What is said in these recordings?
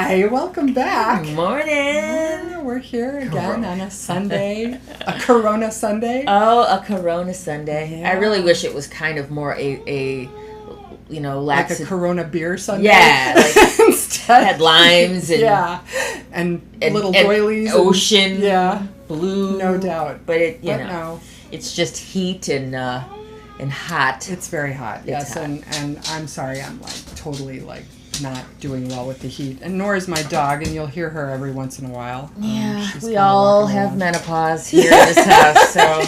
Hi, welcome back. Good morning. Yeah, we're here again on a Sunday, a Corona Sunday. Oh, a Corona Sunday. Yeah. I really wish it was kind of more a Like a Corona beer Sunday. Yeah, like instead had limes and and and little doilies, ocean, and, blue, no doubt. But No, it's just heat and hot. it's very hot. Yes, hot. and I'm sorry, I'm like totally like not doing well with the heat, and nor is my dog, and you'll hear her every once in a while. She's We kinda all walking have around. menopause here in this house, so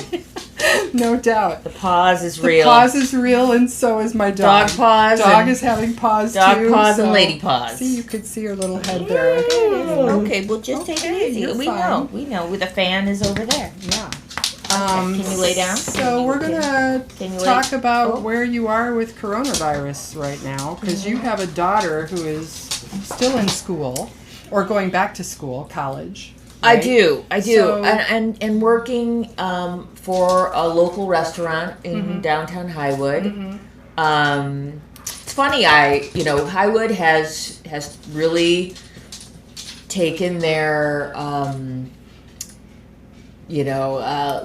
No doubt. the pause is The real. pause is real, and so is my dog. Dog pause. Dog and is having pause dog too. pause so and lady pause. See, you could see her little head there. Okay, well, just take Okay, it easy. you're We fine. know. The fan is over there. Yeah. Can you lay down? So we're gonna Can you talk lay- about Oh. where you are with coronavirus right now, because you have a daughter who is still in school or going back to school, college. I right? do, So- and working for a local restaurant in downtown Highwood. It's funny, Highwood has really taken their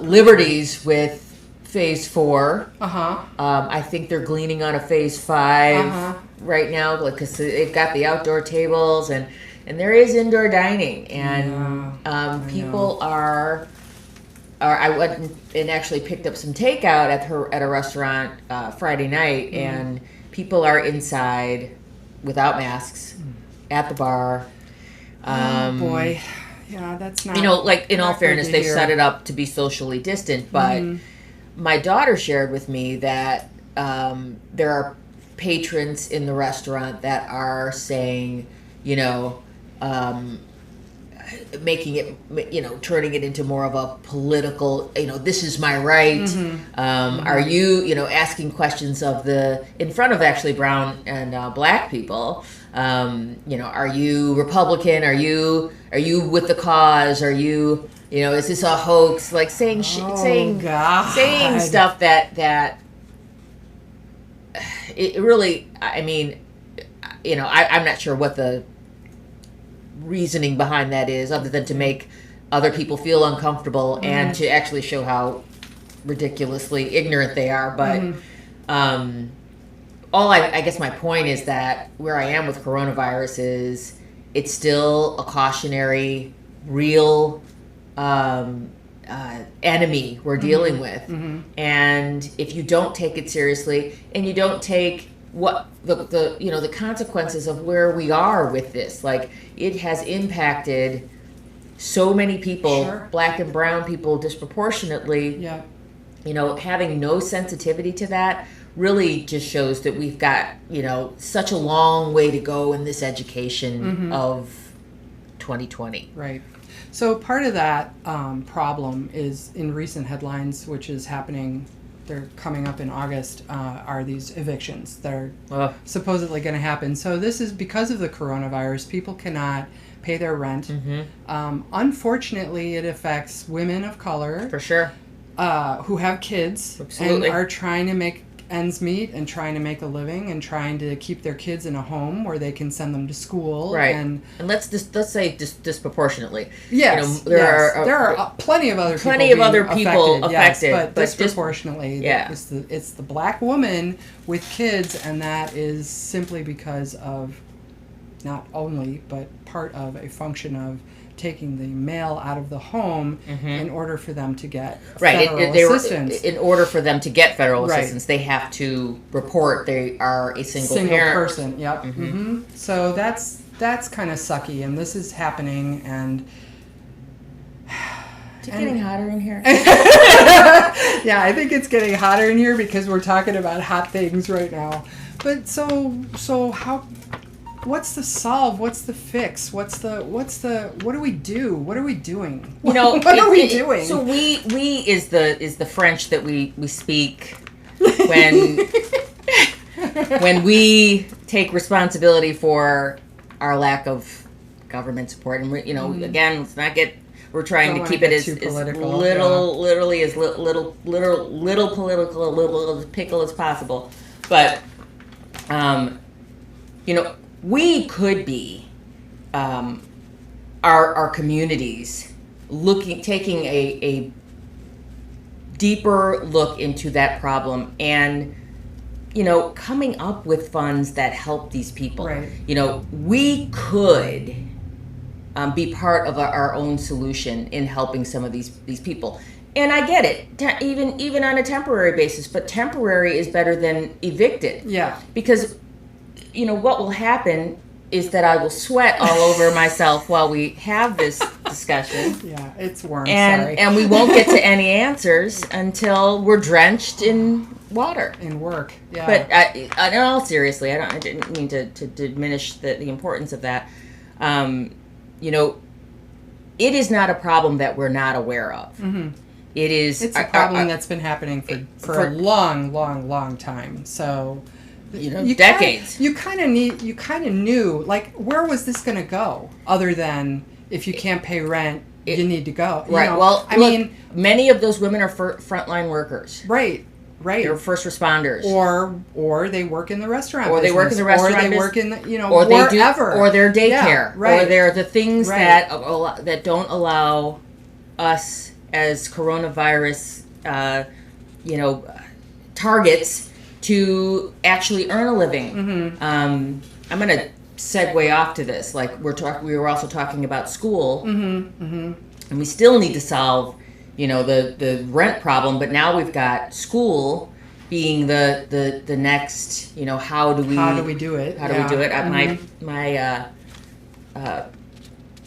liberties with Phase 4. I think they're gleaning on a Phase 5 right now, because they've got the outdoor tables and there is indoor dining, and people are. I went and actually picked up some takeout at a restaurant Friday night, and people are inside without masks at the bar. Oh boy, yeah, that's not. In all not fairness, good to they've hear. set it up to be socially distant, but my daughter shared with me that there are patrons in the restaurant that are saying, making it, turning it into more of a political, this is my right. Are you, asking questions in front of actually brown and black people? Are you Republican? Are you with the cause? Are you, is this a hoax? Like saying God. saying stuff that it really, I mean, I'm not sure what the reasoning behind that is, other than to make other people feel uncomfortable and to actually show how ridiculously ignorant they are. But I guess my point is that where I am with coronavirus is it's still a cautionary, real enemy we're dealing with. And if you don't take it seriously and you don't take what the consequences of where we are with this, like it has impacted so many people, Sure. black and brown people disproportionately. Yeah. Having no sensitivity to that really just shows that we've got such a long way to go in this education of 2020. Right. So part of that problem is in recent headlines, which is happening. They're coming up in August, are these evictions that are supposedly going to happen. So this is because of the coronavirus. People cannot pay their rent. Unfortunately, it affects women of color For sure. who have kids Absolutely. and are trying to make ends meet and trying to make a living and trying to keep their kids in a home where they can send them to school. Right. And let's say disproportionately. yes, there are plenty of other plenty people of other being people yes, affected, but disproportionately, yeah. it's the black woman with kids, and that is simply because of not only but part of a function of taking the male out of the home in order for them to get federal assistance. In order for them to get federal Right. assistance, they have to report they are a single parent. person. Yep. So that's kind of sucky, and this is happening, and Is it getting hotter in here? yeah, I think it's getting hotter in here because we're talking about hot things right now. But so how? What's the solve? What's the fix? What do we do? What are we doing? What are we doing? So we is the French that we speak when when we take responsibility for our lack of government support, and again, let's not get. We're trying Don't to keep wanna it get as too political, literally as little political, little pickle as possible. But we could be our communities taking a deeper look into that problem and, coming up with funds that help these people. Right. We could be part of our own solution in helping some of these people. And I get it, even on a temporary basis, but temporary is better than evicted. Yeah. Because, what will happen is that I will sweat all over myself while we have this discussion. Yeah, it's warm, sorry. And we won't get to any answers until we're drenched in water. In work, yeah. But in all seriously, I didn't mean to diminish the importance of that. It is not a problem that we're not aware of. Mm-hmm. It's a problem that's been happening for a long, long, long time. So, decades. You kind of knew, like, where was this going to go? Other than if you can't pay rent, you need to go. Right. Well, I mean, many of those women are frontline workers. Right. They're first responders, or they work in the restaurant, or they work in the restaurant, or they work in the or wherever, or their daycare, right. Or they're the things that don't allow us as coronavirus, targets to actually earn a living. Mm-hmm. I'm going to segue off to this. Like we were also talking about school, mm-hmm. Mm-hmm. and we still need to solve, the rent problem. But now we've got school being the next. How do we do it? How do we do it? Mm-hmm. My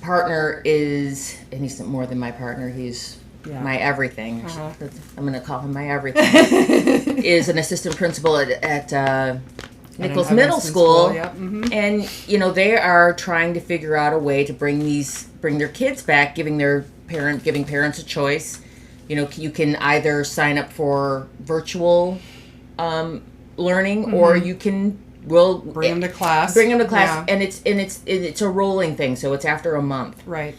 partner is, and he's more than my partner. He's my everything. Uh-huh. I'm going to call him my everything. Is an assistant principal at Nichols Middle School, yep. Mm-hmm. And they are trying to figure out a way to bring their kids back, giving parents a choice. You can either sign up for virtual learning, mm-hmm. or you can bring them to class. Yeah. And it's a rolling thing, so it's after a month. Right.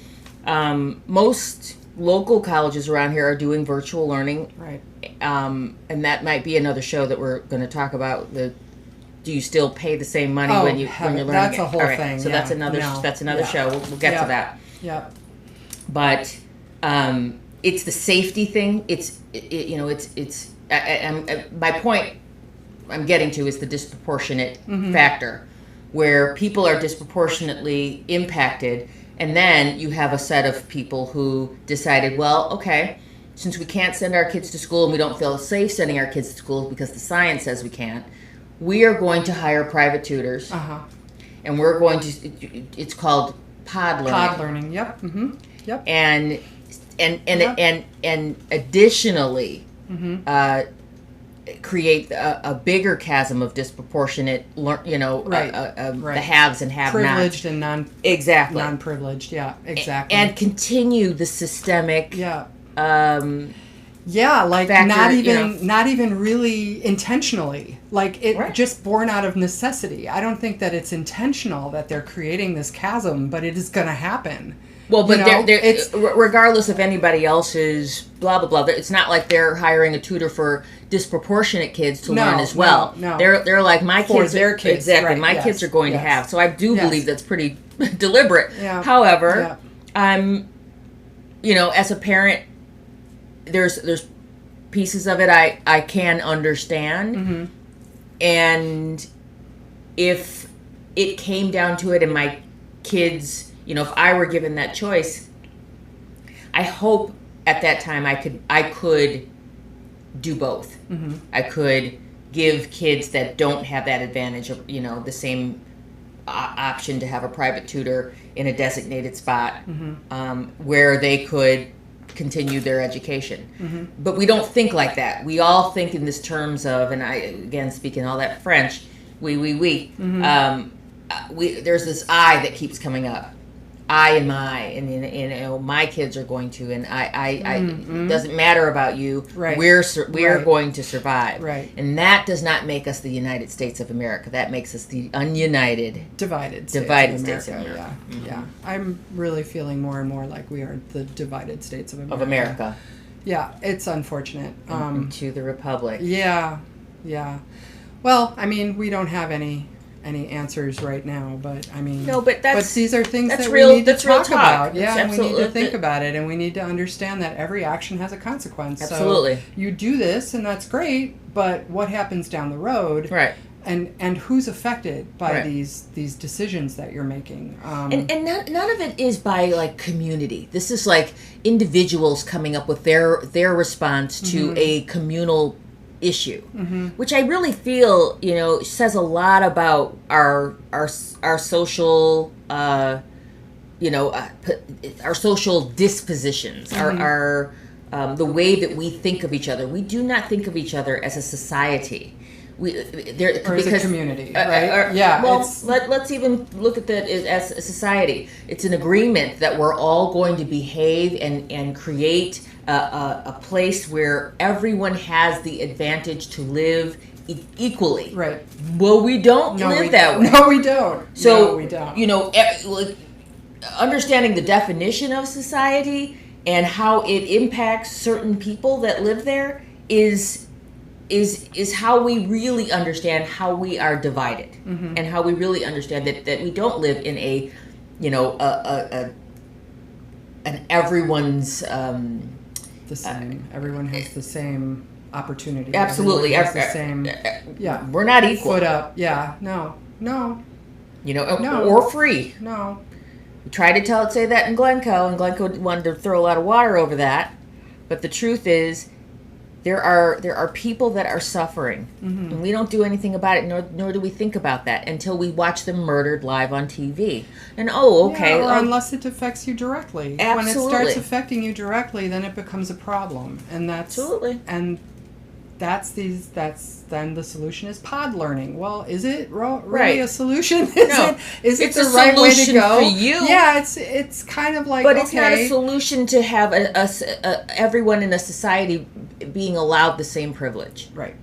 Most local colleges around here are doing virtual learning. Right. And that might be another show that we're going to talk about. Do you still pay the same money when you're learning? That's a whole thing. So that's another show. We'll get to that. Yeah. But it's the safety thing. My point I'm getting to is the disproportionate mm-hmm. factor, where people are disproportionately impacted, and then you have a set of people who decided, well, okay, since we can't send our kids to school and we don't feel safe sending our kids to school because the science says we can't, we are going to hire private tutors. Uh-huh. And we're going to, it's called pod learning. Pod learning, yep. Mm-hmm. Yep. And additionally, mm-hmm. Create a bigger chasm of disproportionate, right. The haves and have-nots. Privileged and non-privileged, yeah, exactly. And continue the systemic... Yeah. Factor, not even really intentionally. Like it just born out of necessity. I don't think that it's intentional that they're creating this chasm, but it is going to happen. Well, but it's regardless of anybody else's blah blah blah. It's not like they're hiring a tutor for disproportionate kids to learn as well. No. They're like my kids. Their kids, exactly. right, my kids are going to have. So I do believe that's pretty deliberate. Yeah. However, I'm, as a parent, there's pieces of it I can understand, mm-hmm. and if it came down to it and my kids, if I were given that choice, I hope at that time I could do both. Mm-hmm. I could give kids that don't have that advantage of the same option to have a private tutor in a designated spot, mm-hmm. Where they could continue their education. Mm-hmm. But we don't think like that. We all think in this terms of, and I, again, speaking all that French, we. Mm-hmm. There's this I that keeps coming up. I and my, and my kids are going to, and mm-hmm. it doesn't matter about you. Right. We're going to survive. Right. And that does not make us the United States of America. That makes us the ununited, divided States of America. Yeah. Mm-hmm. Yeah. I'm really feeling more and more like we are the divided states of America. Yeah, it's unfortunate. To the republic. Yeah. Well, I mean, we don't have any any answers right now, but I mean, no, but these are things that's that real, we need to that's real talk talk. about. It's Yeah, and we need to think absolutely- about it, and we need to understand that every action has a consequence. Absolutely. So you do this, and that's great, but what happens down the road? Right. And who's affected by Right. these decisions that you're making? And none of it is by like community. This is like individuals coming up with their response to a communal issue, which I really feel says a lot about our social our social dispositions, our the way that we think of each other. We do not think of each other as a society. Or as a community, right? Well, let's even look at that as a society. It's an agreement that we're all going to behave and create a place where everyone has the advantage to live equally. Right. Well, we don't live that way. No, we don't. So, no, we don't. Understanding the definition of society and how it impacts certain people that live there is how we really understand how we are divided, and how we really understand that we don't live in an everyone's the same. Everyone has the same opportunity. Absolutely. Everyone has the same. Yeah. We're not equal. Foot up. Yeah. No. Or free. No. We tried to say that in Glencoe, and Glencoe wanted to throw a lot of water over that. But the truth is, there are people that are suffering, and we don't do anything about it, nor do we think about that until we watch them murdered live on TV. And okay, or unless it affects you directly. Absolutely. When it starts affecting you directly, then it becomes a problem, and that's absolutely. And that's then the solution is pod learning. Well, is it really a solution? Is it the right way to go? For you. Yeah, it's kind of like, but it's not a solution to have everyone in a society being allowed the same privilege. Right.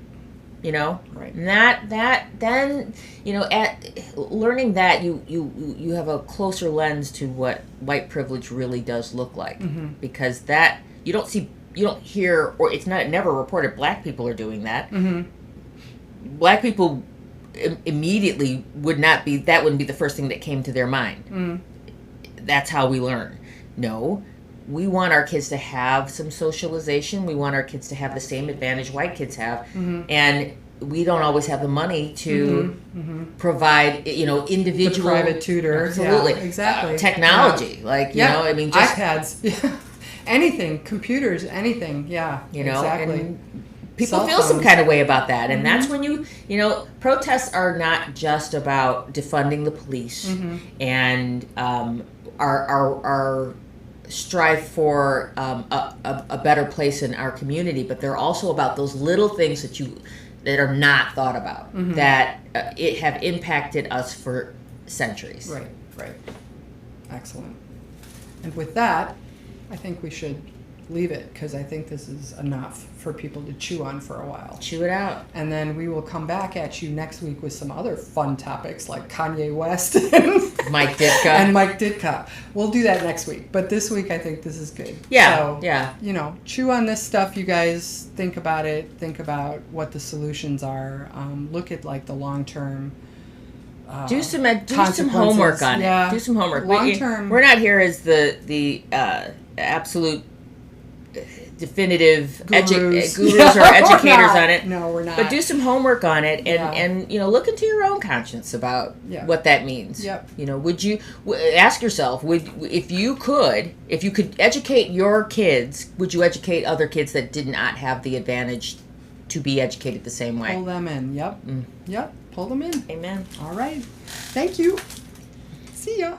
Right. And that then at learning that you have a closer lens to what white privilege really does look like, because that you don't hear, or it's never reported black people are doing that. Black people immediately wouldn't be the first thing that came to their mind. That's how we learn. No, we want our kids to have some socialization. We want our kids to have the same advantage white kids have, and we don't always have the money to provide, individual the private tutor. Absolutely, yeah, exactly. Technology, just iPads, anything, computers, anything. Yeah, exactly. And people feel some kind of way about that, and that's when protests are not just about defunding the police and our strive for a better place in our community, but they're also about those little things that are not thought about, that it have impacted us for centuries. Right. Excellent. And with that, I think we should leave it, because I think this is enough for people to chew on for a while. Chew it out. And then we will come back at you next week with some other fun topics like Kanye West and Mike Ditka. Mike Ditka. We'll do that next week. But this week, I think this is good. Yeah. So, chew on this stuff, you guys. Think about it. Think about what the solutions are. Look at the long-term do some homework on it. Do some homework. Long-term. We're not here as the absolute definitive gurus or educators on it. No, we're not. But do some homework on it, and look into your own conscience about what that means. Yep. Would you ask yourself, if you could educate your kids, would you educate other kids that did not have the advantage to be educated the same way? Pull them in. Yep. Yep. Pull them in. Amen. All right. Thank you. See ya.